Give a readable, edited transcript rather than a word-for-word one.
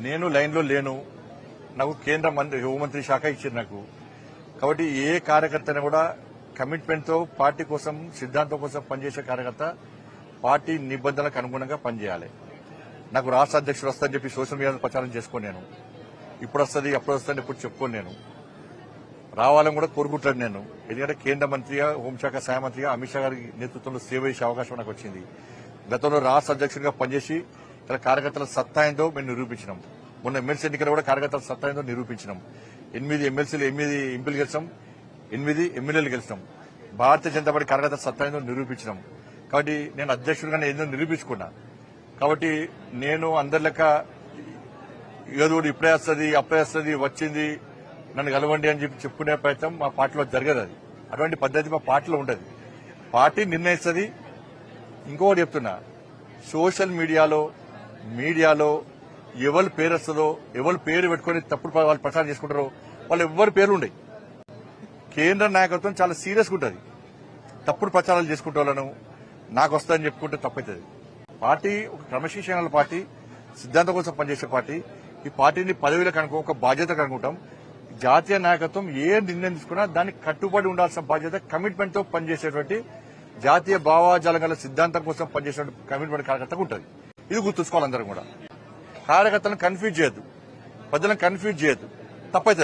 నేను లైన్లో లేను. నాకు కేంద్ర హోంమంత్రి శాఖ ఇచ్చింది నాకు. కాబట్టి ఏ కార్యకర్తని కూడా కమిట్మెంట్తో పార్టీ కోసం సిద్ధాంతం కోసం పనిచేసే కార్యకర్త పార్టీ నిబంధనలకు అనుగుణంగా పనిచేయాలి. నాకు రాష్ట్ర అధ్యక్షుడు వస్తుందని చెప్పి సోషల్ మీడియాలో ప్రచారం చేసుకోను. నేను ఇప్పుడు వస్తుంది అప్పుడు వస్తుంది ఇప్పుడు చెప్పుకోను. నేను రావాలని కూడా కోరుకుంటాను. నేను ఎందుకంటే కేంద్ర మంత్రిగా హోంశాఖ సహాయ మంత్రిగా అమిత్ షా గారి నేతృత్వంలో సేవ చేసే అవకాశం నాకు వచ్చింది. గతంలో రాష్ట్ర అధ్యక్షుడిగా పనిచేసి ఇలా కార్యకర్తల సత్తా ఏందో మేము నిరూపించినాం. మొన్న ఎమ్మెల్సీ ఎన్నికలు కూడా కార్యకర్తల సత్తా ఏందో నిరూపించినాం. 8 ఎమ్మెల్సీలు 8 ఎంపీలు గెలిచాం, 8 ఎమ్మెల్యేలు గెలిచాం. భారతీయ జనతా పార్టీ కార్యకర్తల సత్తా ఏందో నిరూపించినాం. కాబట్టి నేను అధ్యక్షుడిగానే ఏందో నిరూపించుకున్నా. కాబట్టి నేను అందరి లెక్క ఏదో ఇప్పుడే వస్తుంది అప్పుడే వస్తుంది వచ్చింది నన్ను కలవండి అని చెప్పి చెప్పుకునే ప్రయత్నం మా పార్టీలో జరగదు. అది అటువంటి పద్ధతి మా పార్టీలో ఉండదు. పార్టీ నిర్ణయిస్తుంది. ఇంకొకటి చెప్తున్నా, సోషల్ మీడియాలో ఎవరి పేరు వస్తుందో ఎవరి పేరు పెట్టుకుని తప్పుడు వాళ్ళు ప్రచారం చేసుకుంటారో వాళ్ళు ఎవరి పేర్లు ఉండవు. కేంద్ర నాయకత్వం చాలా సీరియస్గా ఉంటుంది. తప్పుడు ప్రచారాలు చేసుకుంటే వాళ్ళను నాకు వస్తుందని చెప్పుకుంటే తప్పవుతుంది. పార్టీ ఒక క్రమశిక్షణ పార్టీ, సిద్ధాంతం కోసం పనిచేసే పార్టీ. ఈ పార్టీని పదవిలకు ఒక బాధ్యతగా అనుకుంటాం. జాతీయ నాయకత్వం ఏ నిర్ణయం తీసుకున్నా దానికి కట్టుబడి ఉండాల్సిన బాధ్యత, కమిట్మెంట్ తో పనిచేసేటువంటి జాతీయ భావాజాలం గల సిద్ధాంతం కోసం పనిచేసే కమిట్మెంట్ కార్యకర్తకు ఉంటుంది. ఇది గుర్తుంచుకోవాలి. అందరం కూడా కార్యకర్తలను కన్ఫ్యూజ్ చేయొద్దు, ప్రజలను కన్ఫ్యూజ్ చేయొద్దు, తప్పైతుంది.